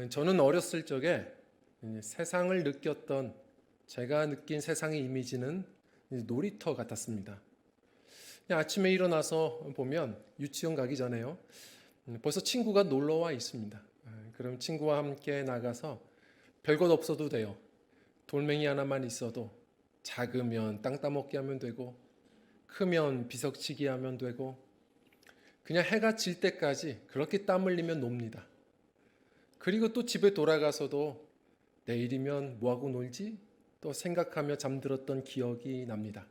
저는 어렸을 적에 세상을 느꼈던 제가 느낀 세상의 이미지는 놀이터 같았습니다. 아침에 일어나서 보면 유치원 가기 전에요. 벌써 친구가 놀러 와 있습니다. 그럼 친구와 함께 나가서 별것 없어도 돼요. 돌멩이 하나만 있어도 작으면 땅 따먹기 하면 되고 크면 비석치기 하면 되고 그냥 해가 질 때까지 그렇게 땀 흘리면 놉니다. 그리고 또 집에 돌아가서도 내일이면 뭐하고 놀지? 또 생각하며 잠들었던 기억이 납니다.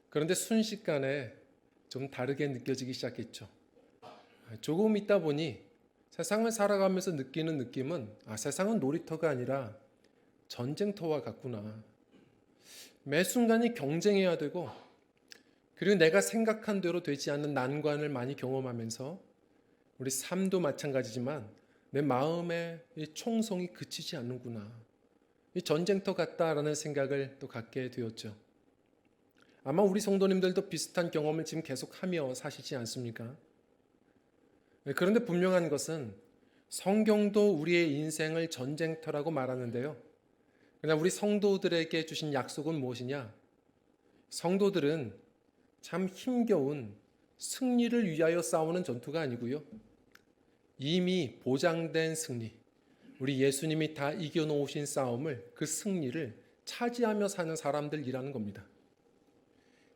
그런데 순식간에 좀 다르게 느껴지기 시작했죠. 조금 있다 보니 세상을 살아가면서 느끼는 느낌은 세상은 놀이터가 아니라 전쟁터와 같구나. 매 순간이 경쟁해야 되고 그리고 내가 생각한 대로 되지 않는 난관을 많이 경험하면서 우리 삶도 마찬가지지만 내 마음의 이 총성이 그치지 않는구나. 이 전쟁터 같다라는 생각을 또 갖게 되었죠. 아마 우리 성도님들도 비슷한 경험을 지금 계속하며 사시지 않습니까? 그런데 분명한 것은 성경도 우리의 인생을 전쟁터라고 말하는데요. 그러나 우리 성도들에게 주신 약속은 무엇이냐? 성도들은 참 힘겨운 승리를 위하여 싸우는 전투가 아니고요. 이미 보장된 승리, 우리 예수님이 다 이겨놓으신 싸움을, 그 승리를 차지하며 사는 사람들이라는 겁니다.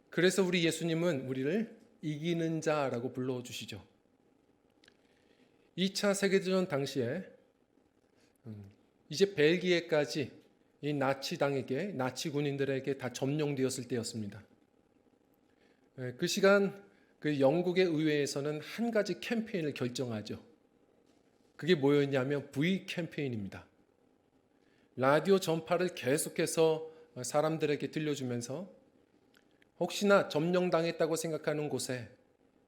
그래서 우리 예수님은 우리를 이기는 자라고 불러주시죠. 2차 세계대전 당시에 이제 벨기에까지 이 나치당에게, 나치 군인들에게 다 점령되었을 때였습니다. 그 시간 그 영국의 의회에서는 한 가지 캠페인을 결정하죠. 그게 뭐였냐면 V 캠페인입니다. 라디오 전파를 계속해서 사람들에게 들려주면서 혹시나 점령당했다고 생각하는 곳에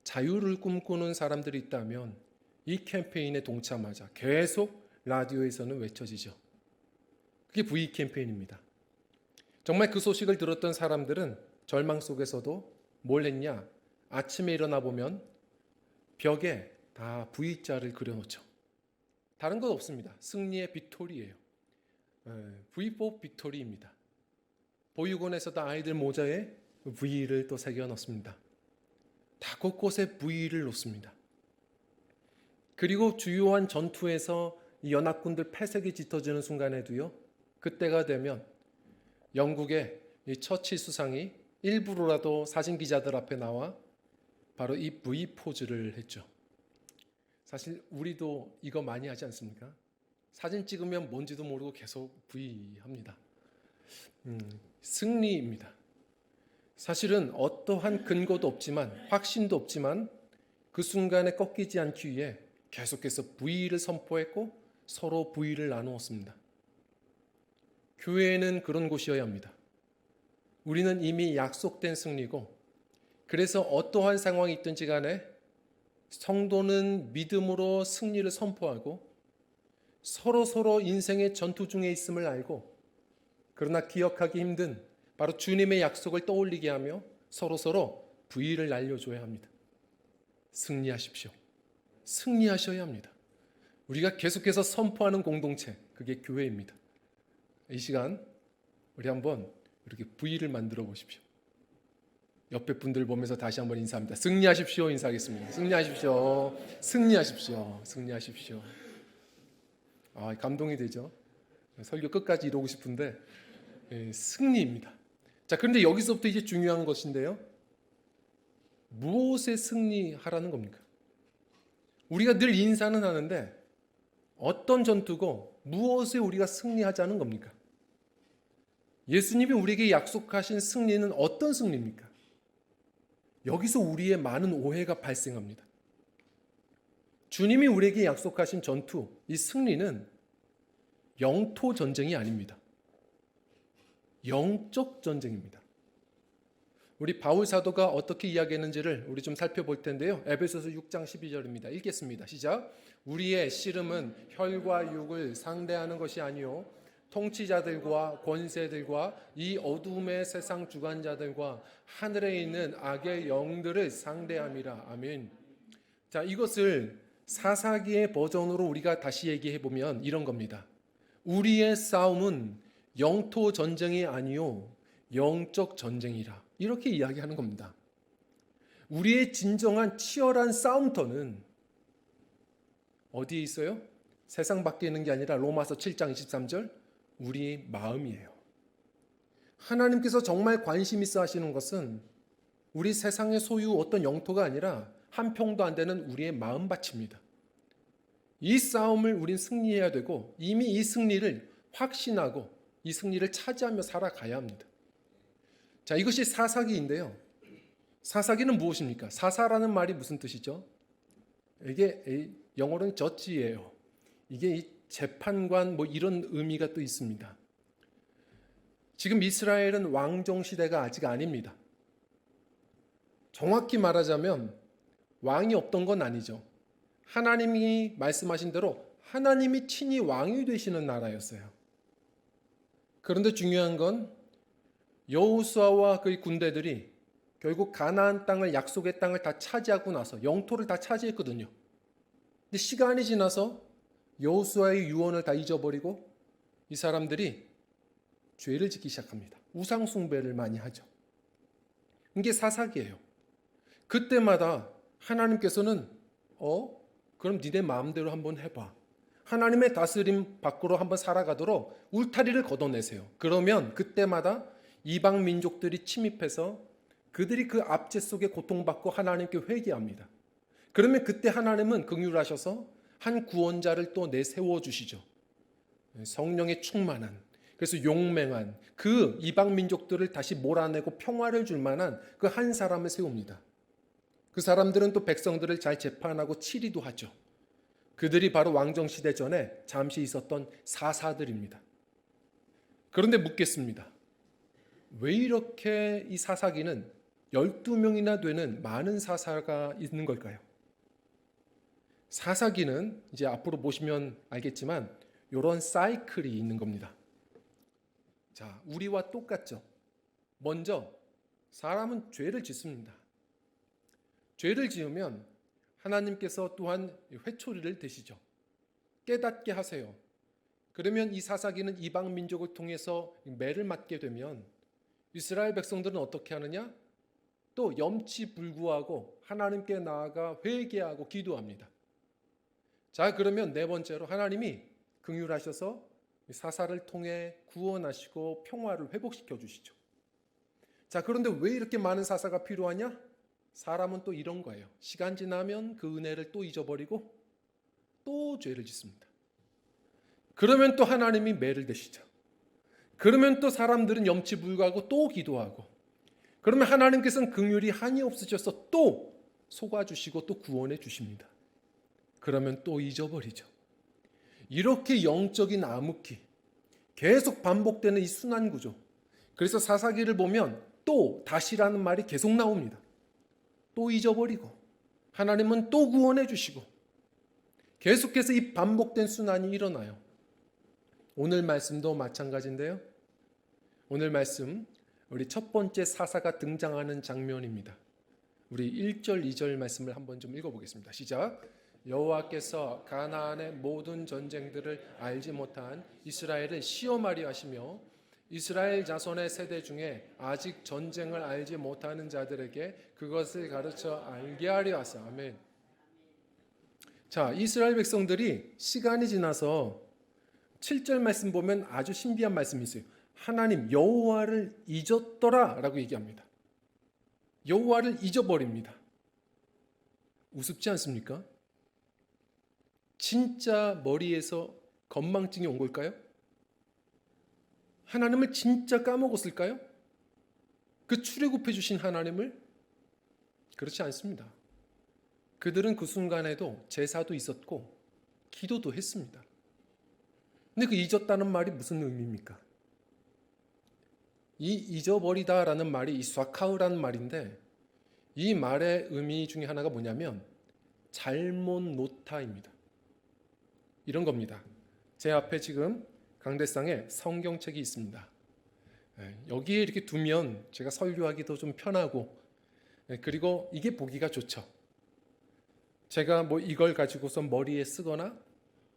자유를 꿈꾸는 사람들이 있다면 이 캠페인에 동참하자. 계속 라디오에서는 외쳐지죠. 그게 V 캠페인입니다. 정말 그 소식을 들었던 사람들은 절망 속에서도 뭘 했냐? 아침에 일어나 보면 벽에 다 V자를 그려놓죠. 다른 것 없습니다. 승리의 빅토리예요. V4 빅토리입니다. 보육원에서도 아이들 모자에 V를 또 새겨 넣습니다. 다 곳곳에 V를 놓습니다. 그리고 주요한 전투에서 이 연합군들 패색이 짙어지는 순간에도요. 그때가 되면 영국의 이 처칠 수상이 일부러라도 사진 기자들 앞에 나와 바로 이 V 포즈를 했죠. 사실 우리도 이거 많이 하지 않습니까? 사진 찍으면 뭔지도 모르고 계속 V 합니다. 승리입니다. 사실은 어떠한 근거도 없지만 확신도 없지만 그 순간에 꺾이지 않기 위해 계속해서 V를 선포했고 서로 V를 나누었습니다. 교회는 그런 곳이어야 합니다. 우리는 이미 약속된 승리고 그래서 어떠한 상황이 있든지 간에 성도는 믿음으로 승리를 선포하고 서로 인생의 전투 중에 있음을 알고 그러나 기억하기 힘든 바로 주님의 약속을 떠올리게 하며 서로 V를 날려줘야 합니다. 승리하십시오. 승리하셔야 합니다. 우리가 계속해서 선포하는 공동체, 그게 교회입니다. 이 시간 우리 한번 이렇게 V를 만들어 보십시오. 옆에 분들 보면서 다시 한번 인사합니다. 승리하십시오. 인사하겠습니다. 승리하십시오. 승리하십시오. 승리하십시오. 감동이 되죠. 설교 끝까지 이루고 싶은데 승리입니다. 자, 그런데 여기서부터 이제 중요한 것인데요. 무엇에 승리하라는 겁니까? 우리가 늘 인사는 하는데 어떤 전투고 무엇에 우리가 승리하자는 겁니까? 예수님이 우리에게 약속하신 승리는 어떤 승리입니까? 여기서 우리의 많은 오해가 발생합니다. 주님이 우리에게 약속하신 전투, 이 승리는 영토 전쟁이 아닙니다. 영적 전쟁입니다. 우리 바울 사도가 어떻게 이야기했는지를 우리 좀 살펴볼 텐데요. 에베소서 6장 12절입니다. 읽겠습니다. 시작. 우리의 씨름은 혈과 육을 상대하는 것이 아니요 통치자들과 권세들과 이 어두움의 세상 주관자들과 하늘에 있는 악의 영들을 상대함이라. 아멘. 자, 이것을 사사기의 버전으로 우리가 다시 얘기해 보면 이런 겁니다. 우리의 싸움은 영토 전쟁이 아니요 영적 전쟁이라. 이렇게 이야기하는 겁니다. 우리의 진정한 치열한 싸움터는 어디에 있어요? 세상 밖에 있는 게 아니라 로마서 7장 23절 우리의 마음이에요. 하나님께서 정말 관심 있어 하시는 것은 우리 세상의 소유 어떤 영토가 아니라 한 평도 안 되는 우리의 마음밭입니다. 이 싸움을 우린 승리해야 되고 이미 이 승리를 확신하고 이 승리를 차지하며 살아가야 합니다. 자, 이것이 사사기인데요. 사사기는 무엇입니까? 사사라는 말이 무슨 뜻이죠? 이게 영어로는 저지예요. 이게 이 재판관 뭐 이런 의미가 또 있습니다. 지금 이스라엘은 왕정 시대가 아직 아닙니다. 정확히 말하자면 왕이 없던 건 아니죠. 하나님이 말씀하신 대로 하나님이 친히 왕이 되시는 나라였어요. 그런데 중요한 건 여호수아와 그의 군대들이 결국 가나안 땅을 약속의 땅을 다 차지하고 나서 영토를 다 차지했거든요. 근데 시간이 지나서 여호수아의 유언을 다 잊어버리고 이 사람들이 죄를 짓기 시작합니다. 우상 숭배를 많이 하죠. 이게 사사기예요. 그때마다 하나님께서는 그럼 니네 마음대로 한번 해봐. 하나님의 다스림 밖으로 한번 살아가도록 울타리를 걷어내세요. 그러면 그때마다 이방 민족들이 침입해서 그들이 그 압제 속에 고통받고 하나님께 회개합니다. 그러면 그때 하나님은 긍휼하셔서 한 구원자를 또 내세워 주시죠. 성령의 충만한, 그래서 용맹한 그 이방 민족들을 다시 몰아내고 평화를 줄 만한 그 한 사람을 세웁니다. 그 사람들은 또 백성들을 잘 재판하고 치리도 하죠. 그들이 바로 왕정시대 전에 잠시 있었던 사사들입니다. 그런데 묻겠습니다. 왜 이렇게 이 사사기는 12명이나 되는 많은 사사가 있는 걸까요? 사사기는 이제 앞으로 보시면 알겠지만 이런 사이클이 있는 겁니다. 자, 우리와 똑같죠. 먼저 사람은 죄를 짓습니다. 죄를 지으면 하나님께서 또한 회초리를 드시죠. 깨닫게 하세요. 그러면 이 사사기는 이방 민족을 통해서 매를 맞게 되면 이스라엘 백성들은 어떻게 하느냐? 또 염치불구하고 하나님께 나아가 회개하고 기도합니다. 자, 그러면 네 번째로 하나님이 긍휼하셔서 사사를 통해 구원하시고 평화를 회복시켜 주시죠. 자, 그런데 왜 이렇게 많은 사사가 필요하냐? 사람은 또 이런 거예요. 시간 지나면 그 은혜를 또 잊어버리고 또 죄를 짓습니다. 그러면 또 하나님이 매를 대시죠. 그러면 또 사람들은 염치불구하고 또 기도하고, 그러면 하나님께서는 긍휼이 한이 없으셔서 또 속아주시고 또 구원해 주십니다. 그러면 또 잊어버리죠. 이렇게 영적인 암흑기, 계속 반복되는 이 순환구조. 그래서 사사기를 보면 또 다시라는 말이 계속 나옵니다. 또 잊어버리고 하나님은 또 구원해 주시고 계속해서 이 반복된 순환이 일어나요. 오늘 말씀도 마찬가지인데요. 오늘 말씀 우리 첫 번째 사사가 등장하는 장면입니다. 우리 1절 2절 말씀을 한번 좀 읽어보겠습니다. 시작. 여호와께서 가나안의 모든 전쟁들을 알지 못한 이스라엘을 시험하려 하시며 이스라엘 자손의 세대 중에 아직 전쟁을 알지 못하는 자들에게 그것을 가르쳐 알게 하려 하사. 아멘. 자, 이스라엘 백성들이 시간이 지나서 7절 말씀 보면 아주 신비한 말씀이 있어요. 하나님 여호와를 잊었더라 라고 얘기합니다. 여호와를 잊어버립니다. 우습지 않습니까? 진짜 머리에서 건망증이 온 걸까요? 하나님을 진짜 까먹었을까요? 그 출애굽해 주신 하나님을? 그렇지 않습니다. 그들은 그 순간에도 제사도 있었고 기도도 했습니다. 근데 그 잊었다는 말이 무슨 의미입니까? 이 잊어버리다라는 말이 이 쏴카우라는 말인데 이 말의 의미 중에 하나가 뭐냐면 잘못 놓다입니다. 이런 겁니다. 제 앞에 지금 강대상에 성경책이 있습니다. 여기에 이렇게 두면 제가 설교하기도 좀 편하고 그리고 이게 보기가 좋죠. 제가 뭐 이걸 가지고서 머리에 쓰거나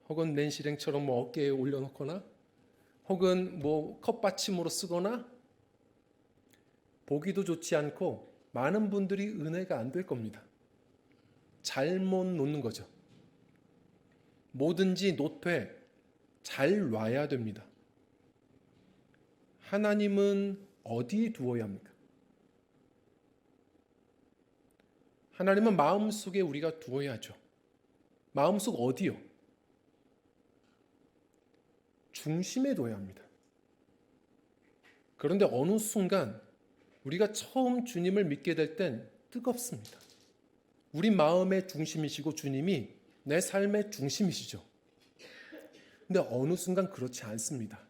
혹은 낸시랭처럼 뭐 어깨에 올려놓거나 혹은 뭐 컵받침으로 쓰거나 보기도 좋지 않고 많은 분들이 은혜가 안 될 겁니다. 잘못 놓는 거죠. 뭐든지 놓되 잘 놔야 됩니다. 하나님은 어디에 두어야 합니까? 하나님은 마음속에 우리가 두어야죠. 마음속 어디요? 중심에 둬야 합니다. 그런데 어느 순간 우리가 처음 주님을 믿게 될 땐 뜨겁습니다. 우리 마음의 중심이시고 주님이 내 삶의 중심이시죠. 근데 어느 순간 그렇지 않습니다.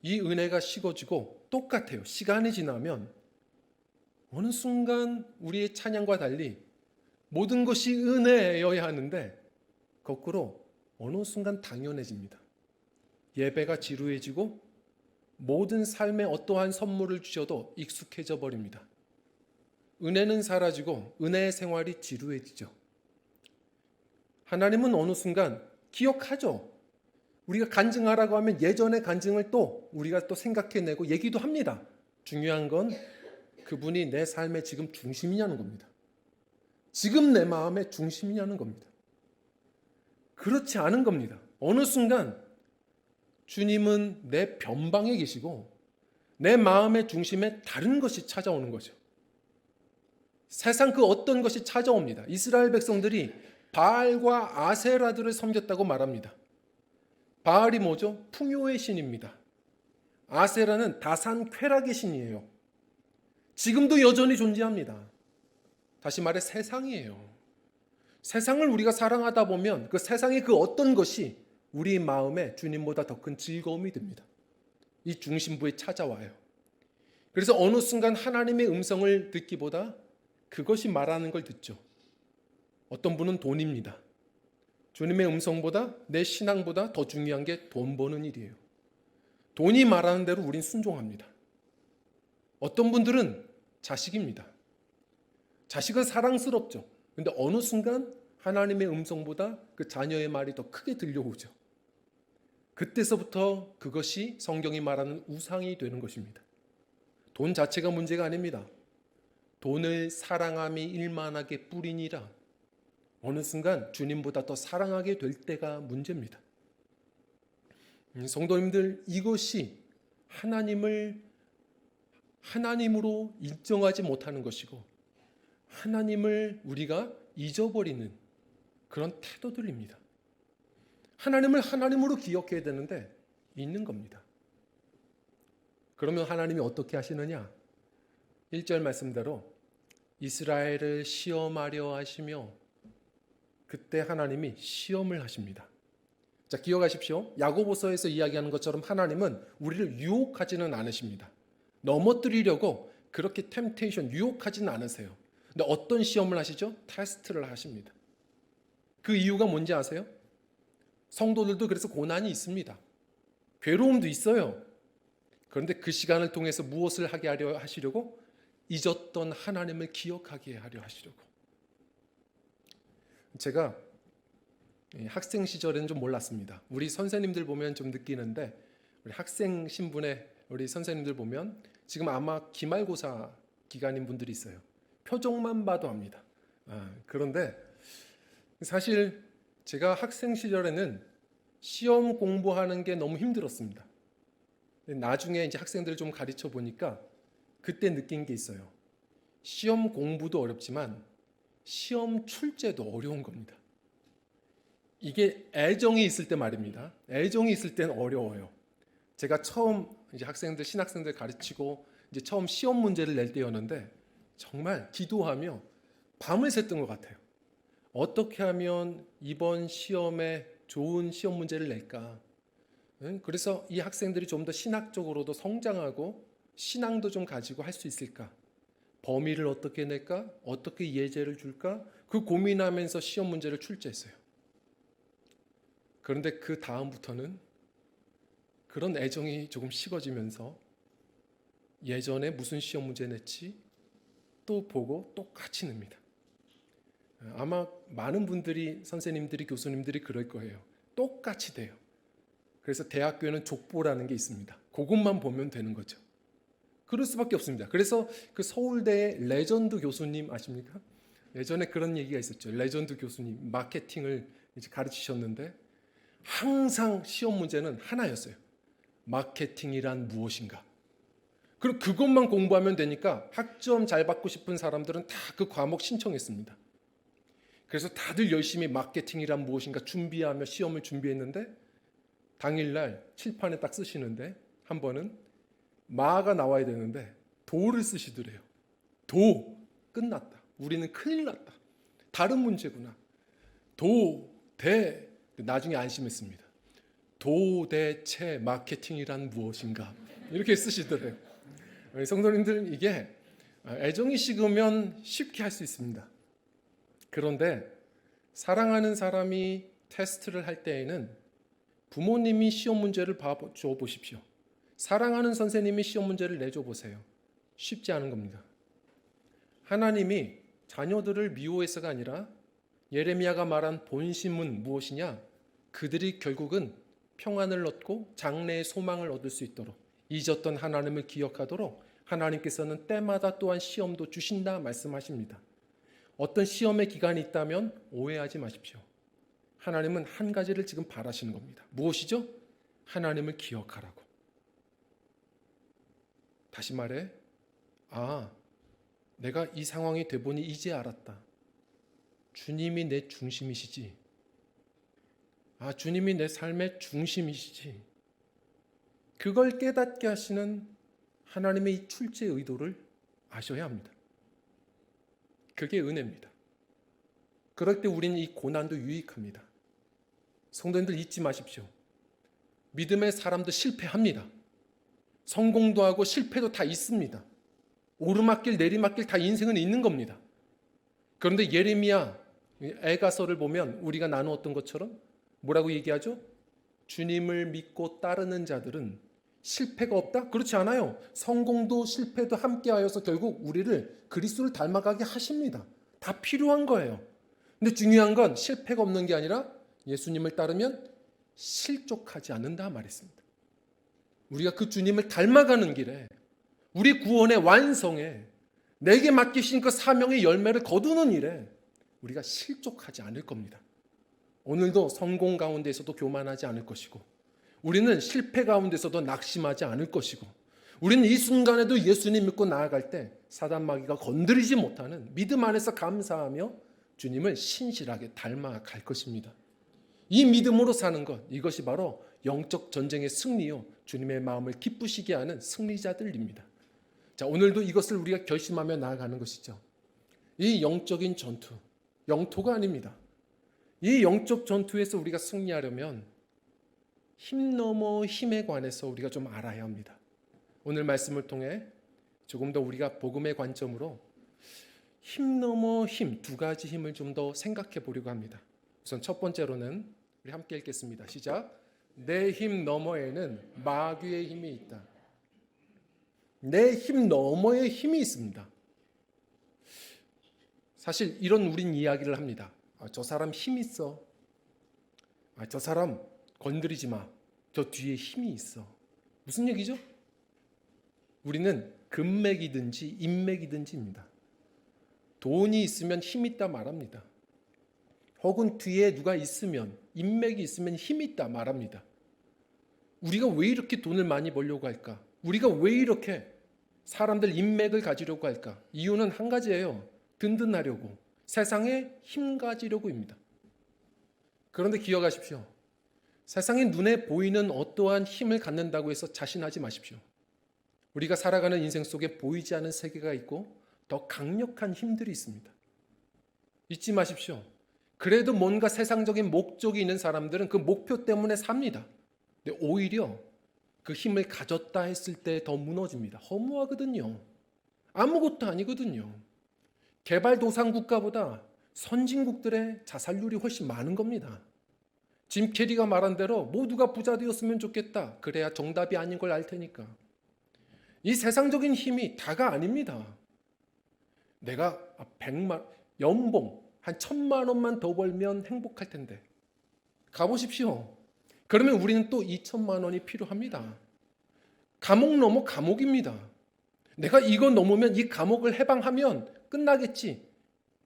이 은혜가 식어지고 똑같아요. 시간이 지나면 어느 순간 우리의 찬양과 달리 모든 것이 은혜여야 하는데 거꾸로 어느 순간 당연해집니다. 예배가 지루해지고 모든 삶에 어떠한 선물을 주셔도 익숙해져 버립니다. 은혜는 사라지고 은혜의 생활이 지루해지죠. 하나님은 어느 순간 기억하죠. 우리가 간증하라고 하면 예전의 간증을 또 우리가 또 생각해내고 얘기도 합니다. 중요한 건 그분이 내 삶의 지금 중심이냐는 겁니다. 지금 내 마음의 중심이냐는 겁니다. 그렇지 않은 겁니다. 어느 순간 주님은 내 변방에 계시고 내 마음의 중심에 다른 것이 찾아오는 거죠. 세상 그 어떤 것이 찾아옵니다. 이스라엘 백성들이 바알과 아세라들을 섬겼다고 말합니다. 바알이 뭐죠? 풍요의 신입니다. 아세라는 다산 쾌락의 신이에요. 지금도 여전히 존재합니다. 다시 말해 세상이에요. 세상을 우리가 사랑하다 보면 그 세상의 그 어떤 것이 우리 마음에 주님보다 더 큰 즐거움이 됩니다. 이 중심부에 찾아와요. 그래서 어느 순간 하나님의 음성을 듣기보다 그것이 말하는 걸 듣죠. 어떤 분은 돈입니다. 주님의 음성보다 내 신앙보다 더 중요한 게 돈 버는 일이에요. 돈이 말하는 대로 우린 순종합니다. 어떤 분들은 자식입니다. 자식은 사랑스럽죠. 근데 어느 순간 하나님의 음성보다 그 자녀의 말이 더 크게 들려오죠. 그때서부터 그것이 성경이 말하는 우상이 되는 것입니다. 돈 자체가 문제가 아닙니다. 돈을 사랑함이 일만하게 뿌리니라. 어느 순간 주님보다 더 사랑하게 될 때가 문제입니다. 성도님들, 이것이 하나님으로 인정하지 못하는 것이고 하나님을 우리가 잊어버리는 그런 태도들입니다. 하나님을 하나님으로 기억해야 되는데 잊는 겁니다. 그러면 하나님이 어떻게 하시느냐? 1절 말씀대로 이스라엘을 시험하려 하시며 그때 하나님이 시험을 하십니다. 자, 기억하십시오. 야고보서에서 이야기하는 것처럼 하나님은 우리를 유혹하지는 않으십니다. 넘어뜨리려고 그렇게 템테이션, 유혹하지는 않으세요. 근데 어떤 시험을 하시죠? 테스트를 하십니다. 그 이유가 뭔지 아세요? 성도들도 그래서 고난이 있습니다. 괴로움도 있어요. 그런데 그 시간을 통해서 무엇을 하게 하려 하시려고? 잊었던 하나님을 기억하게 하려 하시려고. 제가 학생 시절에는 좀 몰랐습니다. 우리 선생님들 보면 좀 느끼는데 우리 학생 신분의 우리 선생님들 보면 지금 아마 기말고사 기간인 분들이 있어요. 표정만 봐도 압니다. 그런데 사실 제가 학생 시절에는 시험 공부하는 게 너무 힘들었습니다. 나중에 이제 학생들 좀 가르쳐 보니까 그때 느낀 게 있어요. 시험 공부도 어렵지만 시험 출제도 어려운 겁니다. 이게 애정이 있을 때 말입니다. 애정이 있을 때는 어려워요. 제가 처음 이제 신학생들 가르치고 이제 처음 시험 문제를 낼 때였는데 정말 기도하며 밤을 샜던 것 같아요. 어떻게 하면 이번 시험에 좋은 시험 문제를 낼까? 그래서 이 학생들이 좀 더 신학적으로도 성장하고 신앙도 좀 가지고 할 수 있을까? 범위를 어떻게 낼까? 어떻게 예제를 줄까? 그 고민하면서 시험 문제를 출제했어요. 그런데 그 다음부터는 그런 애정이 조금 식어지면서 예전에 무슨 시험 문제 냈지? 또 보고 똑같이 냅니다. 아마 많은 분들이, 선생님들이, 교수님들이 그럴 거예요. 똑같이 돼요. 그래서 대학교에는 족보라는 게 있습니다. 그것만 보면 되는 거죠. 그럴 수밖에 없습니다. 그래서 그 서울대의 레전드 교수님 아십니까? 예전에 그런 얘기가 있었죠. 레전드 교수님, 마케팅을 이제 가르치셨는데 항상 시험 문제는 하나였어요. 마케팅이란 무엇인가? 그리고 그것만 공부하면 되니까 학점 잘 받고 싶은 사람들은 다 그 과목 신청했습니다. 그래서 다들 열심히 마케팅이란 무엇인가 준비하며 시험을 준비했는데 당일날 칠판에 딱 쓰시는데 한 번은 마가 나와야 되는데 도를 쓰시더래요. 도, 끝났다. 우리는 큰일 났다. 다른 문제구나. 도, 대, 나중에 안심했습니다. 도대체 마케팅이란 무엇인가? 이렇게 쓰시더래요. 성도님들, 이게 애정이 식으면 쉽게 할 수 있습니다. 그런데 사랑하는 사람이 테스트를 할 때에는 부모님이 시험 문제를 줘 보십시오. 사랑하는 선생님이 시험 문제를 내줘 보세요. 쉽지 않은 겁니다. 하나님이 자녀들을 미워해서가 아니라 예레미야가 말한 본심은 무엇이냐? 그들이 결국은 평안을 얻고 장래의 소망을 얻을 수 있도록 잊었던 하나님을 기억하도록 하나님께서는 때마다 또한 시험도 주신다 말씀하십니다. 어떤 시험의 기간이 있다면 오해하지 마십시오. 하나님은 한 가지를 지금 바라시는 겁니다. 무엇이죠? 하나님을 기억하라고. 다시 말해, 내가 이 상황이 돼 보니 이제 알았다. 주님이 내 중심이시지. 주님이 내 삶의 중심이시지. 그걸 깨닫게 하시는 하나님의 이 출제 의도를 아셔야 합니다. 그게 은혜입니다. 그럴 때 우리는 이 고난도 유익합니다. 성도님들 잊지 마십시오. 믿음의 사람도 실패합니다. 성공도 하고 실패도 다 있습니다. 오르막길 내리막길 다 인생은 있는 겁니다. 그런데 예레미야 애가서를 보면 우리가 나누었던 것처럼 뭐라고 얘기하죠? 주님을 믿고 따르는 자들은 실패가 없다? 그렇지 않아요. 성공도 실패도 함께하여서 결국 우리를 그리스도를 닮아가게 하십니다. 다 필요한 거예요. 근데 중요한 건 실패가 없는 게 아니라 예수님을 따르면 실족하지 않는다 말했습니다. 우리가 그 주님을 닮아가는 길에 우리 구원의 완성에 내게 맡기신 그 사명의 열매를 거두는 일에 우리가 실족하지 않을 겁니다. 오늘도 성공 가운데서도 교만하지 않을 것이고 우리는 실패 가운데서도 낙심하지 않을 것이고 우리는 이 순간에도 예수님 믿고 나아갈 때 사단 마귀가 건드리지 못하는 믿음 안에서 감사하며 주님을 신실하게 닮아갈 것입니다. 이 믿음으로 사는 것, 이것이 바로 영적 전쟁의 승리요 주님의 마음을 기쁘시게 하는 승리자들입니다. 자, 오늘도 이것을 우리가 결심하며 나아가는 것이죠. 이 영적인 전투, 영토가 아닙니다. 이 영적 전투에서 우리가 승리하려면 힘 넘어 힘에 관해서 우리가 좀 알아야 합니다. 오늘 말씀을 통해 조금 더 우리가 복음의 관점으로 힘 넘어 힘, 두 가지 힘을 좀 더 생각해 보려고 합니다. 우선 첫 번째로는 우리 함께 읽겠습니다. 시작. 내 힘 너머에는 마귀의 힘이 있다. 내 힘 너머에 힘이 있습니다. 사실 이런 우린 이야기를 합니다. 저 사람 힘 있어. 저 사람 건드리지 마. 저 뒤에 힘이 있어. 무슨 얘기죠? 우리는 금맥이든지 인맥이든지입니다. 돈이 있으면 힘 있다 말합니다. 혹은 뒤에 누가 있으면, 인맥이 있으면 힘 있다 말합니다. 우리가 왜 이렇게 돈을 많이 벌려고 할까? 우리가 왜 이렇게 사람들 인맥을 가지려고 할까? 이유는 한 가지예요. 든든하려고, 세상에 힘 가지려고입니다. 그런데 기억하십시오. 세상에 눈에 보이는 어떠한 힘을 갖는다고 해서 자신하지 마십시오. 우리가 살아가는 인생 속에 보이지 않는 세계가 있고 더 강력한 힘들이 있습니다. 잊지 마십시오. 그래도 뭔가 세상적인 목적이 있는 사람들은 그 목표 때문에 삽니다. 근데 오히려 그 힘을 가졌다 했을 때 더 무너집니다. 허무하거든요. 아무것도 아니거든요. 개발도상 국가보다 선진국들의 자살률이 훨씬 많은 겁니다. 짐 캐리가 말한 대로 모두가 부자 되었으면 좋겠다. 그래야 정답이 아닌 걸 알 테니까. 이 세상적인 힘이 다가 아닙니다. 내가 100만 연봉 한 1,000만 원만 더 벌면 행복할 텐데. 가보십시오. 그러면 우리는 또 2,000만 원이 필요합니다. 감옥 넘어 감옥입니다. 내가 이거 넘으면 이 감옥을 해방하면 끝나겠지.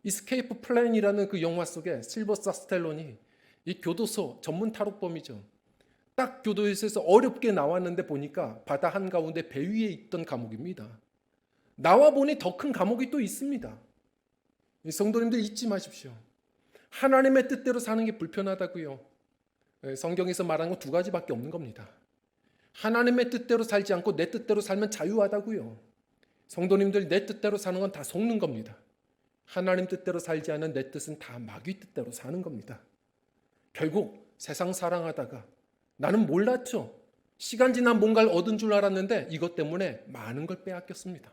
이스케이프 플랜이라는 그 영화 속에 실버스타 스텔론이 이 교도소 전문 탈옥범이죠. 딱 교도소에서 어렵게 나왔는데 보니까 바다 한가운데 배 위에 있던 감옥입니다. 나와 보니 더 큰 감옥이 또 있습니다. 성도님들 잊지 마십시오. 하나님의 뜻대로 사는 게 불편하다고요. 성경에서 말하는 건 두 가지밖에 없는 겁니다. 하나님의 뜻대로 살지 않고 내 뜻대로 살면 자유하다고요. 성도님들, 내 뜻대로 사는 건 다 속는 겁니다. 하나님 뜻대로 살지 않은 내 뜻은 다 마귀 뜻대로 사는 겁니다. 결국 세상 사랑하다가 나는 몰랐죠. 시간 지나 뭔가를 얻은 줄 알았는데 이것 때문에 많은 걸 빼앗겼습니다.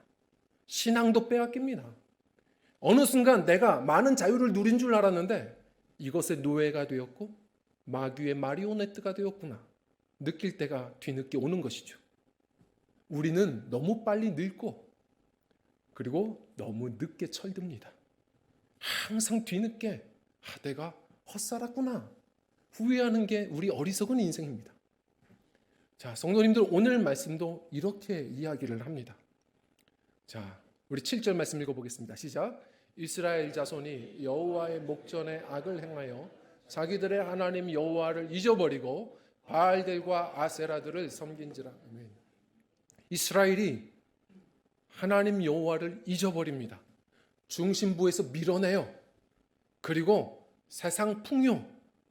신앙도 빼앗깁니다. 어느 순간 내가 많은 자유를 누린 줄 알았는데 이것의 노예가 되었고 마귀의 마리오네트가 되었구나. 느낄 때가 뒤늦게 오는 것이죠. 우리는 너무 빨리 늙고 그리고 너무 늦게 철듭니다. 항상 뒤늦게 내가 헛살았구나 후회하는 게 우리 어리석은 인생입니다. 자, 성도님들, 오늘 말씀도 이렇게 이야기를 합니다. 자, 우리 7절 말씀 읽어보겠습니다. 시작. 이스라엘 자손이 여호와의 목전에 악을 행하여 자기들의 하나님 여호와를 잊어버리고 바알들과 아세라들을 섬긴지라. 아멘. 이스라엘이 하나님 여호와를 잊어버립니다. 중심부에서 밀어내요. 그리고 세상 풍요,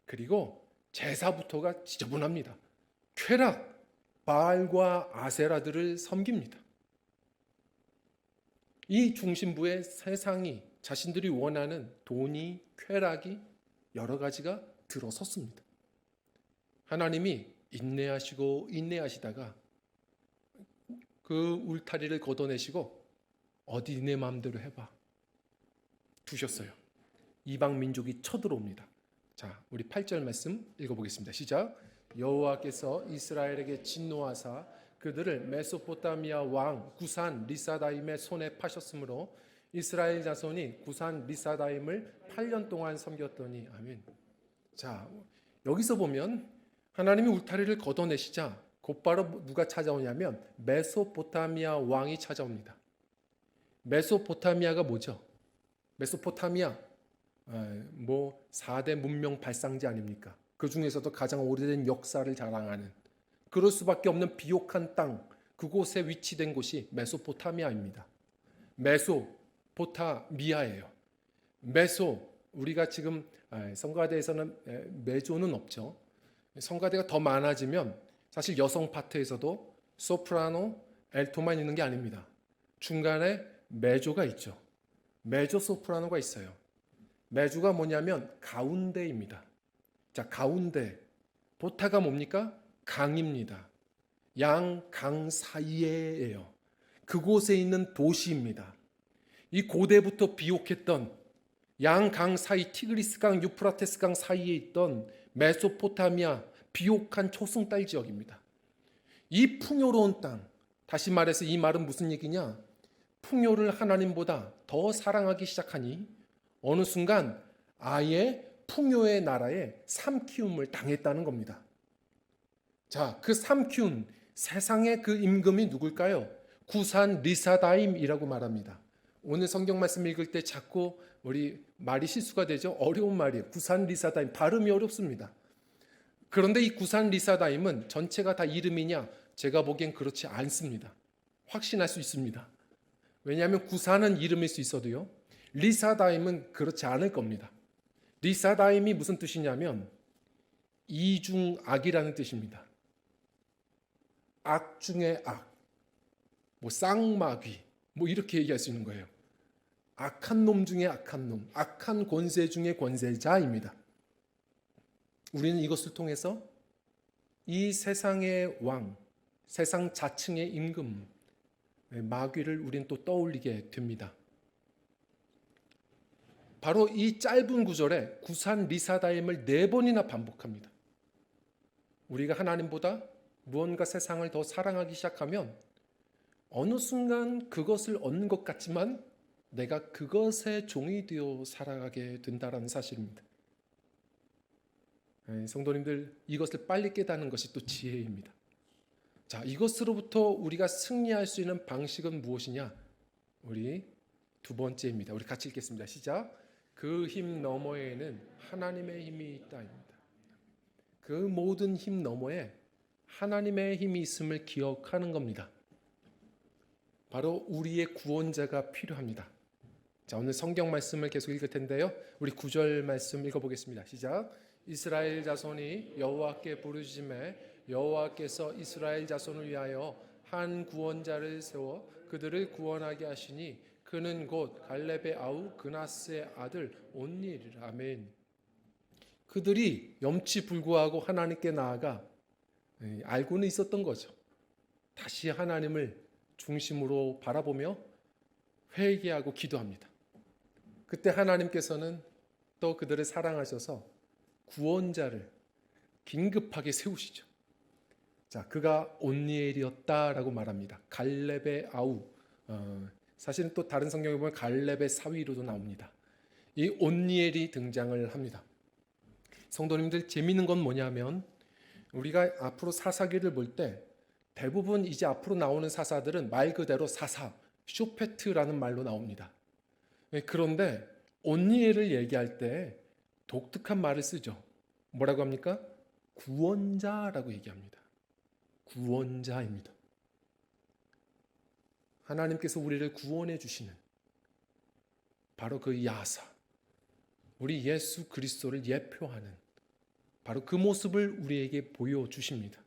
그리고 제사부터가 지저분합니다. 쾌락, 바알과 아세라들을 섬깁니다. 이 중심부에 세상이 자신들이 원하는 돈이, 쾌락이 여러 가지가 들어섰습니다. 하나님이 인내하시다가 그 울타리를 걷어내시고 어디 내 마음대로 해봐 두셨어요. 이방 민족이 쳐들어옵니다. 자, 우리 8절 말씀 읽어보겠습니다. 시작. 여호와께서 이스라엘에게 진노하사 그들을 메소포타미아 왕 구산 리사다임의 손에 파셨으므로 이스라엘 자손이 구산 리사다임을 8년 동안 섬겼더니. 아멘. 자, 여기서 보면 하나님이 울타리를 걷어내시자 곧바로 누가 찾아오냐면 메소포타미아 왕이 찾아옵니다. 메소포타미아가 뭐죠? 메소포타미아 4대 문명 발상지 아닙니까? 그 중에서도 가장 오래된 역사를 자랑하는, 그럴 수밖에 없는 비옥한 땅, 그곳에 위치된 곳이 메소포타미아입니다. 메소포타미아예요. 우리가 지금 성가대에서는 메조는 없죠. 성가대가 더 많아지면 사실 여성 파트에서도 소프라노, 엘토만 있는 게 아닙니다. 중간에 메조가 있죠. 메조 소프라노가 있어요. 메조가 뭐냐면 가운데입니다. 자, 가운데. 포타가 뭡니까? 강입니다. 강 사이에예요. 그곳에 있는 도시입니다. 이 고대부터 비옥했던 강 사이, 티그리스강, 유프라테스강 사이에 있던 메소포타미아 비옥한 초승달 지역입니다. 이 풍요로운 땅, 다시 말해서 이 말은 무슨 얘기냐? 풍요를 하나님보다 더 사랑하기 시작하니 어느 순간 아예 풍요의 나라에 삼키움을 당했다는 겁니다. 자, 그 삼키운 세상의 그 임금이 누굴까요? 구산 리사다임이라고 말합니다. 오늘 성경 말씀 읽을 때 자꾸 우리 말이 실수가 되죠. 어려운 말이에요. 구산 리사다임, 발음이 어렵습니다. 그런데 이 구산 리사다임은 전체가 다 이름이냐? 제가 보기엔 그렇지 않습니다. 확신할 수 있습니다. 왜냐하면 구산은 이름일 수 있어도요, 리사다임은 그렇지 않을 겁니다. 리사다임이 무슨 뜻이냐면 이중악이라는 뜻입니다. 악 중에 악, 쌍마귀, 이렇게 얘기할 수 있는 거예요. 악한 놈 중에 악한 놈, 악한 권세 중에 권세자입니다. 우리는 이것을 통해서 이 세상의 왕, 세상 자층의 임금, 마귀를 우리는 또 떠올리게 됩니다. 바로 이 짧은 구절에 구산 리사다임을 4번이나 반복합니다. 우리가 하나님보다 무언가 세상을 더 사랑하기 시작하면 어느 순간 그것을 얻는 것 같지만 내가 그것의 종이 되어 살아가게 된다라는 사실입니다. 성도님들, 이것을 빨리 깨닫는 것이 또 지혜입니다. 자, 이것으로부터 우리가 승리할 수 있는 방식은 무엇이냐? 우리 두 번째입니다. 우리 같이 읽겠습니다. 시작. 그 힘 너머에는 하나님의 힘이 있다입니다. 그 모든 힘 너머에 하나님의 힘이 있음을 기억하는 겁니다. 바로 우리의 구원자가 필요합니다. 자, 오늘 성경 말씀을 계속 읽을 텐데요. 우리 9절 말씀 읽어보겠습니다. 시작. 이스라엘 자손이 여호와께 부르짖음에 여호와께서 이스라엘 자손을 위하여 한 구원자를 세워 그들을 구원하게 하시니 그는 곧 갈렙의 아우 그나스의 아들 온니엘이라. 아멘. 그들이 염치불구하고 하나님께 나아가 알고는 있었던 거죠. 다시 하나님을 중심으로 바라보며 회개하고 기도합니다. 그때 하나님께서는 또 그들을 사랑하셔서 구원자를 긴급하게 세우시죠. 자, 그가 온니엘이었다라고 말합니다. 갈렙의 아우. 사실은 또 다른 성경에 보면 갈렙의 사위로도 나옵니다. 이 온니엘이 등장을 합니다. 성도님들, 재미있는 건 뭐냐면 우리가 앞으로 사사기를 볼 때 대부분 이제 앞으로 나오는 사사들은 말 그대로 사사, 쇼페트라는 말로 나옵니다. 그런데 온니엘을 얘기할 때 독특한 말을 쓰죠. 뭐라고 합니까? 구원자라고 얘기합니다. 구원자입니다. 하나님께서 우리를 구원해 주시는 바로 그 야사, 우리 예수 그리스도를 예표하는 바로 그 모습을 우리에게 보여주십니다.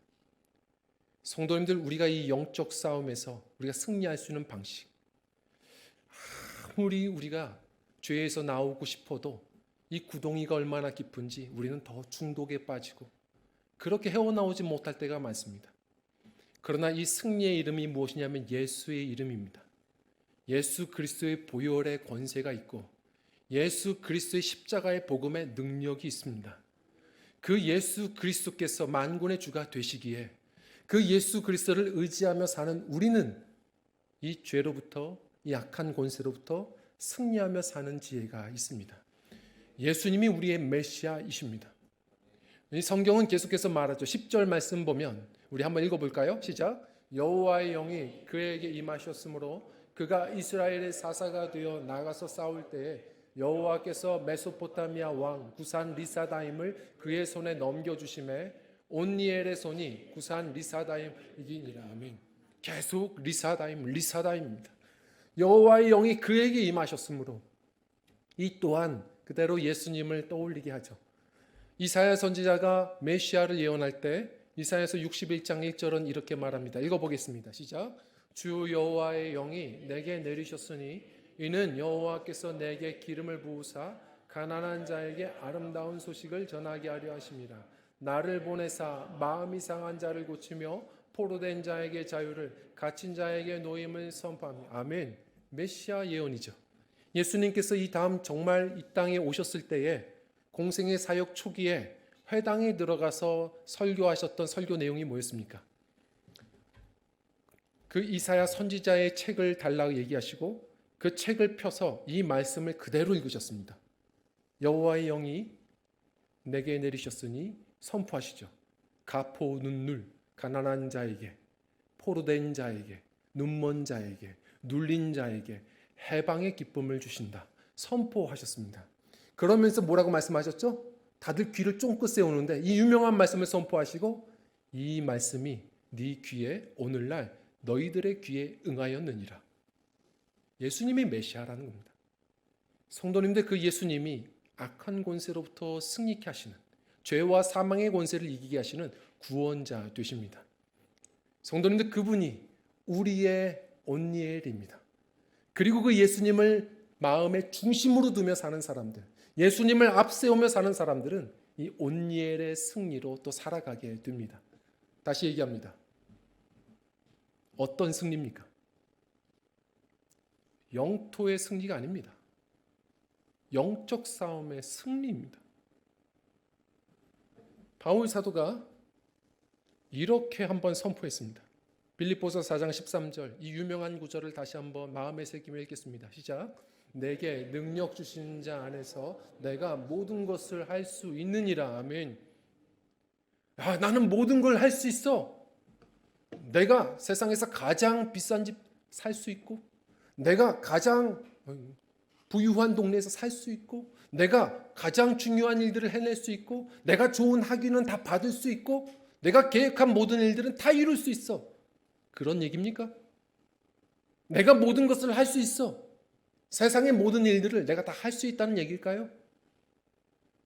성도님들, 우리가 이 영적 싸움에서 우리가 승리할 수 있는 방식, 아무리 우리가 죄에서 나오고 싶어도 이 구덩이가 얼마나 깊은지 우리는 더 중독에 빠지고 그렇게 헤어나오지 못할 때가 많습니다. 그러나 이 승리의 이름이 무엇이냐면 예수의 이름입니다. 예수 그리스도의 보혈의 권세가 있고 예수 그리스도의 십자가의 복음의 능력이 있습니다. 그 예수 그리스도께서 만군의 주가 되시기에 그 예수 그리스도를 의지하며 사는 우리는 이 죄로부터, 이 악한 권세로부터 승리하며 사는 지혜가 있습니다. 예수님이 우리의 메시아이십니다. 이 성경은 계속해서 말하죠. 10절 말씀 보면 우리 한번 읽어볼까요? 시작. 여호와의 영이 그에게 임하셨으므로 그가 이스라엘의 사사가 되어 나가서 싸울 때에 여호와께서 메소포타미아 왕 구산 리사다임을 그의 손에 넘겨주심에 온니엘의 손이 구산 리사다임 이기니라. 아멘. 계속 리사다임입니다. 여호와의 영이 그에게 임하셨으므로 이 또한 그대로 예수님을 떠올리게 하죠. 이사야 선지자가 메시아를 예언할 때 이사야서 61장 1절은 이렇게 말합니다. 읽어보겠습니다. 시작. 주 여호와의 영이 내게 내리셨으니 이는 여호와께서 내게 기름을 부으사 가난한 자에게 아름다운 소식을 전하게 하려 하심이라. 나를 보내사 마음이 상한 자를 고치며 포로된 자에게 자유를 갇힌 자에게 노임을 선포하며. 아멘. 메시아 예언이죠. 예수님께서 이 다음 정말 이 땅에 오셨을 때에 공생의 사역 초기에 회당에 들어가서 설교하셨던 설교 내용이 뭐였습니까? 그 이사야 선지자의 책을 달라고 얘기하시고 그 책을 펴서 이 말씀을 그대로 읽으셨습니다. 여호와의 영이 내게 내리셨으니 선포하시죠. 가포 눈눌 가난한 자에게, 포로된 자에게, 눈먼 자에게, 눌린 자에게 해방의 기쁨을 주신다. 선포하셨습니다. 그러면서 뭐라고 말씀하셨죠? 다들 귀를 쫑긋 세우는데 이 유명한 말씀을 선포하시고 이 말씀이 네 귀에 오늘날 너희들의 귀에 응하였느니라. 예수님이 메시아라는 겁니다. 성도님들, 그 예수님이 악한 권세로부터 승리케 하시는, 죄와 사망의 권세를 이기게 하시는 구원자 되십니다. 성도님들, 그분이 우리의 온니엘입니다. 그리고 그 예수님을 마음의 중심으로 두며 사는 사람들, 예수님을 앞세우며 사는 사람들은 이 온니엘의 승리로 또 살아가게 됩니다. 다시 얘기합니다. 어떤 승리입니까? 영토의 승리가 아닙니다. 영적 싸움의 승리입니다. 바울 사도가 이렇게 한번 선포했습니다. 빌립보서 4장 13절 이 유명한 구절을 다시 한번 마음에 새기며 읽겠습니다. 시작. 내게 능력 주신 자 안에서 내가 모든 것을 할 수 있느니라. 아멘. 나는 모든 걸 할 수 있어. 내가 세상에서 가장 비싼 집 살 수 있고, 내가 가장 부유한 동네에서 살 수 있고, 내가 가장 중요한 일들을 해낼 수 있고, 내가 좋은 학위는 다 받을 수 있고, 내가 계획한 모든 일들은 다 이룰 수 있어. 그런 얘기입니까? 내가 모든 것을 할 수 있어. 세상의 모든 일들을 내가 다 할 수 있다는 얘기일까요?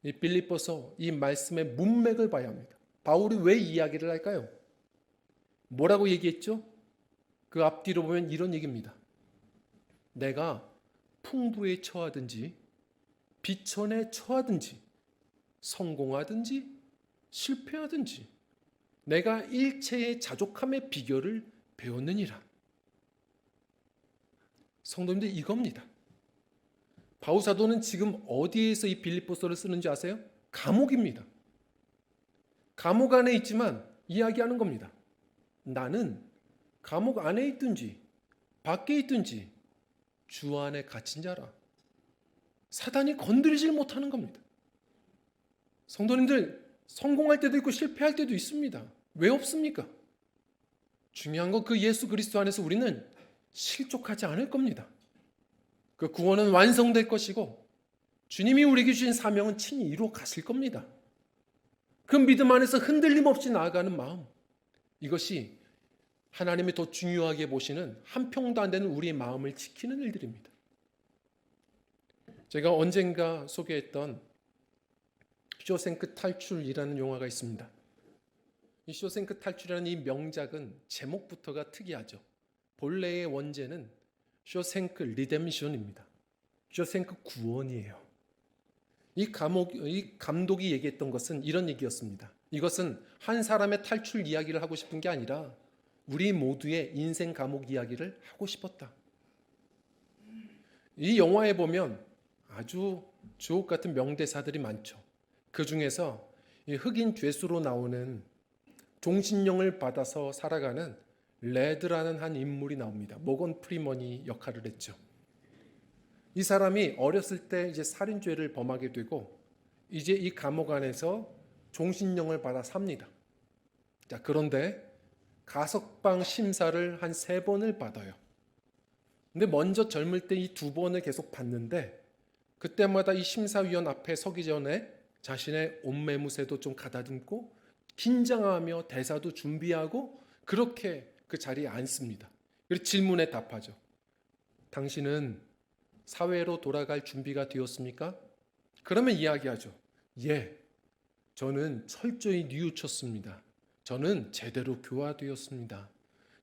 이 빌립보서 이 말씀의 문맥을 봐야 합니다. 바울이 왜 이야기를 할까요? 뭐라고 얘기했죠? 그 앞뒤로 보면 이런 얘기입니다. 내가 풍부에 처하든지 비천에 처하든지 성공하든지 실패하든지 내가 일체의 자족함의 비결을 배웠느니라. 성도님들, 이겁니다. 바울 사도는 지금 어디에서 이 빌립보서를 쓰는지 아세요? 감옥입니다. 감옥 안에 있지만 이야기하는 겁니다. 나는 감옥 안에 있든지 밖에 있든지 주 안에 갇힌 자라. 사단이 건드리질 못하는 겁니다. 성도님들, 성공할 때도 있고 실패할 때도 있습니다. 왜 없습니까? 중요한 건 그 예수 그리스도 안에서 우리는 실족하지 않을 겁니다. 그 구원은 완성될 것이고 주님이 우리에게 주신 사명은 친히 이루어 가실 겁니다. 그 믿음 안에서 흔들림 없이 나아가는 마음, 이것이 하나님이 더 중요하게 보시는 한 평도 안 되는 우리의 마음을 지키는 일들입니다. 제가 언젠가 소개했던 쇼생크 탈출이라는 영화가 있습니다. 이 쇼생크 탈출이라는 이 명작은 제목부터가 특이하죠. 본래의 원제는 쇼생크 리뎀션입니다. 쇼생크 구원이에요. 이 감독이 얘기했던 것은 이런 얘기였습니다. 이것은 한 사람의 탈출 이야기를 하고 싶은 게 아니라 우리 모두의 인생 감옥 이야기를 하고 싶었다. 이 영화에 보면 아주 주옥 같은 명대사들이 많죠. 그 중에서 이 흑인 죄수로 나오는 종신령을 받아서 살아가는 레드라는 한 인물이 나옵니다. 모건 프리먼이 역할을 했죠. 이 사람이 어렸을 때 이제 살인죄를 범하게 되고 이제 이 감옥 안에서 종신령을 받아 삽니다. 자, 그런데 가석방 심사를 한 3번을 받아요. 근데 먼저 젊을 때 이 2번을 계속 받는데 그때마다 이 심사위원 앞에 서기 전에 자신의 옷매무새도 좀 가다듬고 긴장하며 대사도 준비하고 그렇게 그 자리에 앉습니다. 그리고 질문에 답하죠. 당신은 사회로 돌아갈 준비가 되었습니까? 그러면 이야기하죠. 예, 저는 철저히 뉘우쳤습니다. 저는 제대로 교화되었습니다.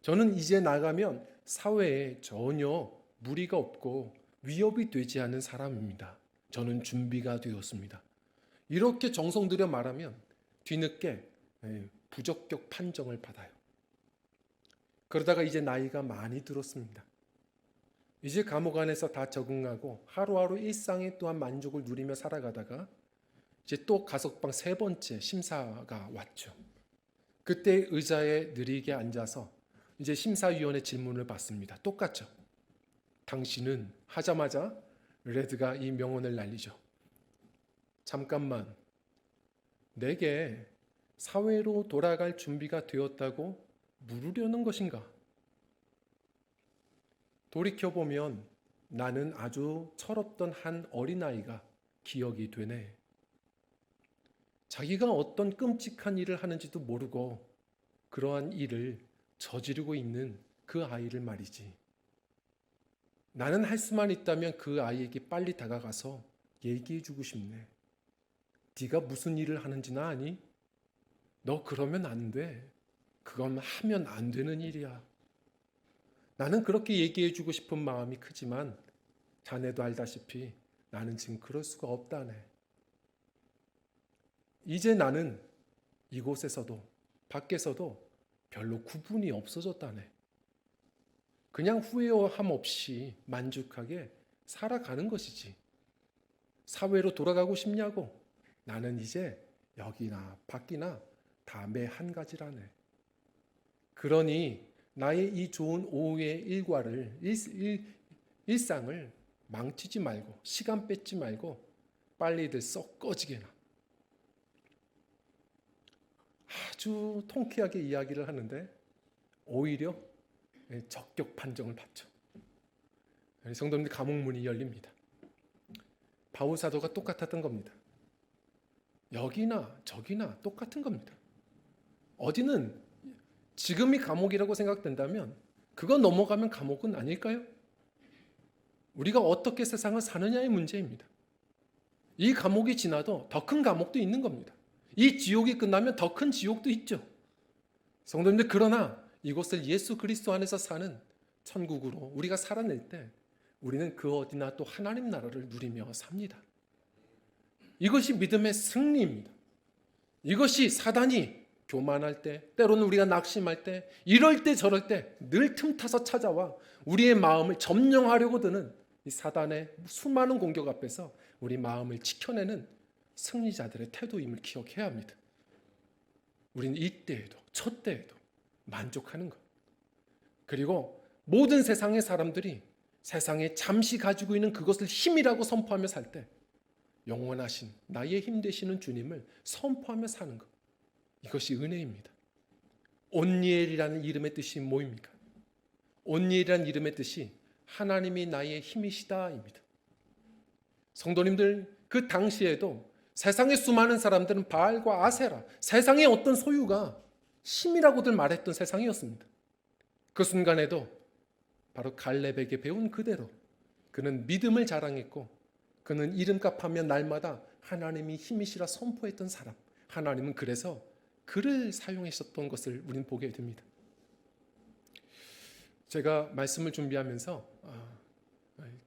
저는 이제 나가면 사회에 전혀 무리가 없고 위협이 되지 않는 사람입니다. 저는 준비가 되었습니다. 이렇게 정성 들여 말하면 뒤늦게 부적격 판정을 받아요. 그러다가 이제 나이가 많이 들었습니다. 이제 감옥 안에서 다 적응하고 하루하루 일상에 또한 만족을 누리며 살아가다가 이제 또 가석방 3번째 심사가 왔죠. 그때 의자에 느리게 앉아서 이제 심사위원의 질문을 받습니다. 똑같죠. 당신은 하자마자 레드가 이 명언을 날리죠. 잠깐만, 내게 사회로 돌아갈 준비가 되었다고 물으려는 것인가? 돌이켜보면 나는 아주 철없던 한 어린아이가 기억이 되네. 자기가 어떤 끔찍한 일을 하는지도 모르고 그러한 일을 저지르고 있는 그 아이를 말이지. 나는 할 수만 있다면 그 아이에게 빨리 다가가서 얘기해주고 싶네. 네가 무슨 일을 하는지나 아니? 너 그러면 안 돼. 그건 하면 안 되는 일이야. 나는 그렇게 얘기해주고 싶은 마음이 크지만 자네도 알다시피 나는 지금 그럴 수가 없다네. 이제 나는 이곳에서도 밖에서도 별로 구분이 없어졌다네. 그냥 후회함 없이 만족하게 살아가는 것이지. 사회로 돌아가고 싶냐고? 나는 이제 여기나 밖이나 다 매 한 가지라네. 그러니 나의 이 좋은 오후의 일상을 망치지 말고 시간 뺏지 말고 빨리들 썩 꺼지게나. 아주 통쾌하게 이야기를 하는데 오히려 적격 판정을 받죠. 성도님들 감옥문이 열립니다. 바울 사도가 똑같았던 겁니다. 여기나 저기나 똑같은 겁니다. 어디는 지금이 감옥이라고 생각된다면 그거 넘어가면 감옥은 아닐까요? 우리가 어떻게 세상을 사느냐의 문제입니다. 이 감옥이 지나도 더 큰 감옥도 있는 겁니다. 이 지옥이 끝나면 더 큰 지옥도 있죠. 성도님들, 그러나 이곳을 예수 그리스도 안에서 사는 천국으로 우리가 살아낼 때 우리는 그 어디나 또 하나님 나라를 누리며 삽니다. 이것이 믿음의 승리입니다. 이것이 사단이 교만할 때, 때로는 우리가 낙심할 때, 이럴 때 저럴 때 늘 틈타서 찾아와 우리의 마음을 점령하려고 드는 이 사단의 수많은 공격 앞에서 우리 마음을 지켜내는 승리자들의 태도임을 기억해야 합니다. 우리는 이때에도 저 때에도 만족하는 것. 그리고 모든 세상의 사람들이 세상에 잠시 가지고 있는 그것을 힘이라고 선포하며 살 때 영원하신 나의 힘 되시는 주님을 선포하며 사는 것. 이것이 은혜입니다. 온니엘이라는 이름의 뜻이 뭐입니까? 온니엘이라는 이름의 뜻이 하나님이 나의 힘이시다입니다. 성도님들, 그 당시에도 세상의 수많은 사람들은 바알과 아세라, 세상의 어떤 소유가 힘이라고들 말했던 세상이었습니다. 그 순간에도 바로 갈렙에게 배운 그대로 그는 믿음을 자랑했고 그는 이름값하며 날마다 하나님이 힘이시라 선포했던 사람. 하나님은 그래서 그를 사용하셨던 것을 우리는 보게 됩니다. 제가 말씀을 준비하면서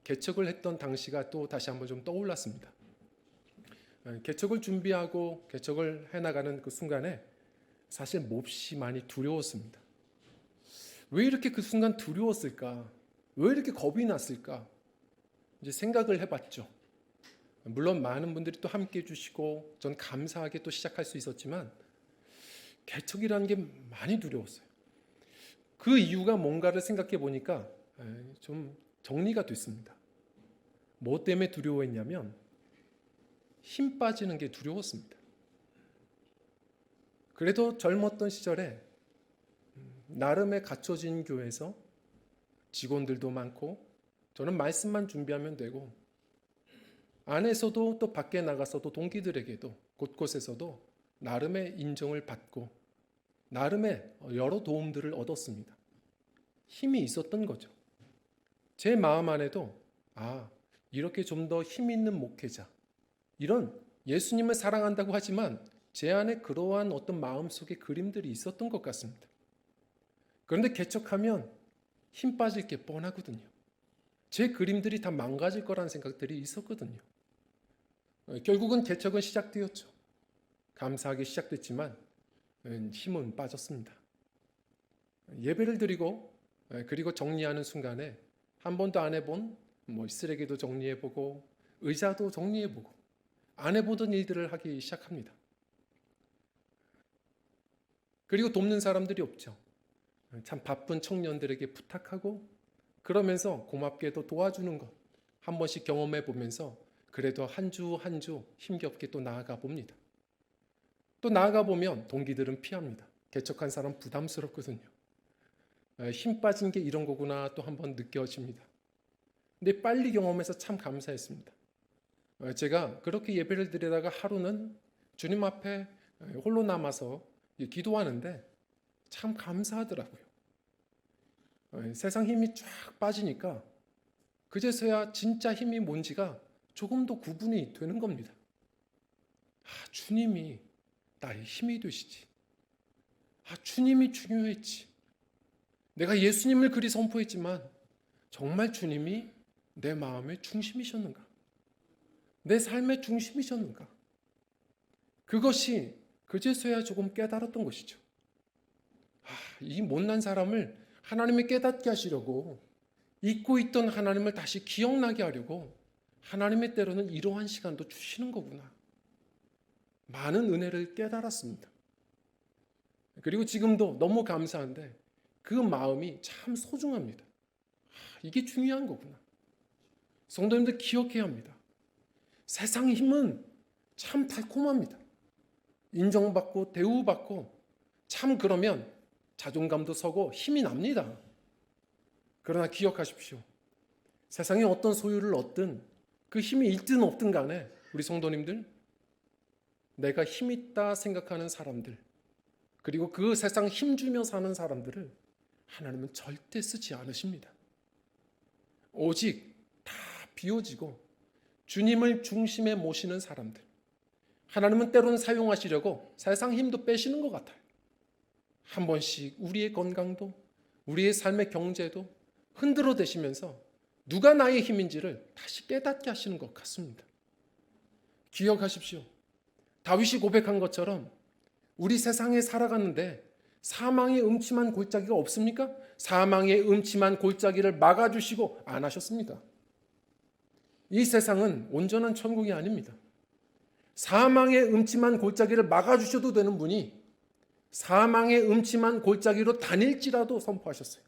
개척을 했던 당시가 또 다시 한번 좀 떠올랐습니다. 개척을 준비하고 개척을 해나가는 그 순간에 사실 몹시 많이 두려웠습니다. 왜 이렇게 그 순간 두려웠을까? 왜 이렇게 겁이 났을까? 이제 생각을 해봤죠. 물론 많은 분들이 또 함께 해주시고 전 감사하게 또 시작할 수 있었지만 개척이라는 게 많이 두려웠어요. 그 이유가 뭔가를 생각해 보니까 좀 정리가 됐습니다. 뭐 때문에 두려워했냐면 힘 빠지는 게 두려웠습니다. 그래도 젊었던 시절에 나름의 갖춰진 교회에서 직원들도 많고 저는 말씀만 준비하면 되고 안에서도 또 밖에 나가서도 동기들에게도 곳곳에서도 나름의 인정을 받고 나름의 여러 도움들을 얻었습니다. 힘이 있었던 거죠. 제 마음 안에도 이렇게 좀 더 힘 있는 목회자, 이런 예수님을 사랑한다고 하지만 제 안에 그러한 어떤 마음속의 그림들이 있었던 것 같습니다. 그런데 개척하면 힘 빠질 게 뻔하거든요. 제 그림들이 다 망가질 거라는 생각들이 있었거든요. 결국은 개척은 시작되었죠. 감사하게 시작됐지만 힘은 빠졌습니다. 예배를 드리고 그리고 정리하는 순간에 한 번도 안 해본 쓰레기도 정리해보고 의자도 정리해보고 안 해보던 일들을 하기 시작합니다. 그리고 돕는 사람들이 없죠. 참 바쁜 청년들에게 부탁하고 그러면서 고맙게도 도와주는 것 한 번씩 경험해 보면서 그래도 한 주 한 주 힘겹게 또 나아가 봅니다. 또 나아가 보면 동기들은 피합니다. 개척한 사람 부담스럽거든요. 힘 빠진 게 이런 거구나 또 한 번 느껴집니다. 근데 빨리 경험해서 참 감사했습니다. 제가 그렇게 예배를 드리다가 하루는 주님 앞에 홀로 남아서 기도하는데 참 감사하더라고요. 세상 힘이 쫙 빠지니까 그제서야 진짜 힘이 뭔지가 조금 더 구분이 되는 겁니다. 주님이 나의 힘이 되시지. 주님이 중요했지. 내가 예수님을 그리 선포했지만 정말 주님이 내 마음의 중심이셨는가? 내 삶의 중심이셨는가? 그것이 그제서야 조금 깨달았던 것이죠. 이 못난 사람을 하나님이 깨닫게 하시려고 잊고 있던 하나님을 다시 기억나게 하려고 하나님의 때로는 이러한 시간도 주시는 거구나. 많은 은혜를 깨달았습니다. 그리고 지금도 너무 감사한데 그 마음이 참 소중합니다. 이게 중요한 거구나. 성도님들 기억해야 합니다. 세상 힘은 참 달콤합니다. 인정받고 대우받고 참 그러면 자존감도 서고 힘이 납니다. 그러나 기억하십시오. 세상에 어떤 소유를 얻든 그 힘이 있든 없든 간에 우리 성도님들, 내가 힘 있다 생각하는 사람들, 그리고 그 세상 힘주며 사는 사람들을 하나님은 절대 쓰지 않으십니다. 오직 다 비워지고 주님을 중심에 모시는 사람들, 하나님은 때로는 사용하시려고 세상 힘도 빼시는 것 같아요. 한 번씩 우리의 건강도 우리의 삶의 경제도 흔들어 대시면서 누가 나의 힘인지를 다시 깨닫게 하시는 것 같습니다. 기억하십시오. 다윗이 고백한 것처럼 우리 세상에 살아가는데 사망의 음침한 골짜기가 없습니까? 사망의 음침한 골짜기를 막아주시고 안 하셨습니다. 이 세상은 온전한 천국이 아닙니다. 사망의 음침한 골짜기를 막아주셔도 되는 분이 사망의 음침한 골짜기로 다닐지라도 선포하셨어요.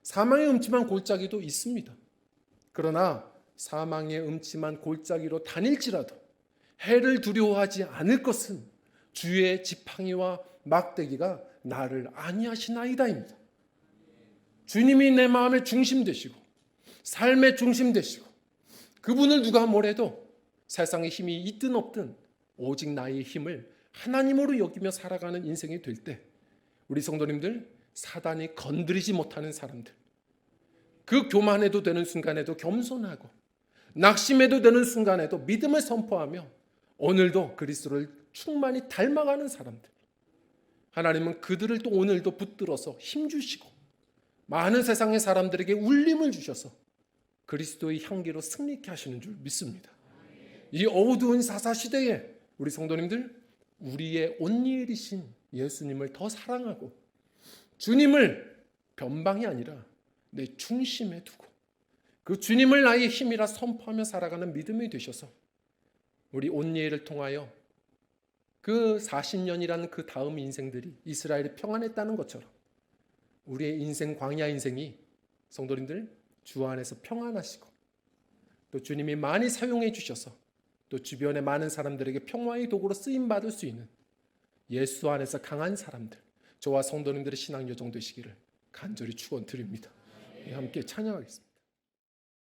사망의 음침한 골짜기도 있습니다. 그러나 사망의 음침한 골짜기로 다닐지라도 해를 두려워하지 않을 것은 주의 지팡이와 막대기가 나를 안위하시나이다입니다. 주님이 내 마음의 중심 되시고 삶의 중심 되시고 그분을 누가 뭐래도 세상의 힘이 있든 없든 오직 나의 힘을 하나님으로 여기며 살아가는 인생이 될 때 우리 성도님들, 사단이 건드리지 못하는 사람들, 그 교만해도 되는 순간에도 겸손하고 낙심해도 되는 순간에도 믿음을 선포하며 오늘도 그리스도를 충만히 닮아가는 사람들, 하나님은 그들을 또 오늘도 붙들어서 힘주시고 많은 세상의 사람들에게 울림을 주셔서 그리스도의 향기로 승리케 하시는 줄 믿습니다. 이 어두운 사사시대에 우리 성도님들, 우리의 온니엘이신 예수님을 더 사랑하고 주님을 변방이 아니라 내 중심에 두고 그 주님을 나의 힘이라 선포하며 살아가는 믿음이 되셔서 우리 온니엘을 통하여 그 40년이라는 그 다음 인생들이 이스라엘이 평안했다는 것처럼 우리의 인생, 광야 인생이 성도님들 주 안에서 평안하시고 또 주님이 많이 사용해 주셔서 또 주변의 많은 사람들에게 평화의 도구로 쓰임받을 수 있는 예수 안에서 강한 사람들, 저와 성도님들의 신앙 여정 되시기를 간절히 축원드립니다. 함께 찬양하겠습니다.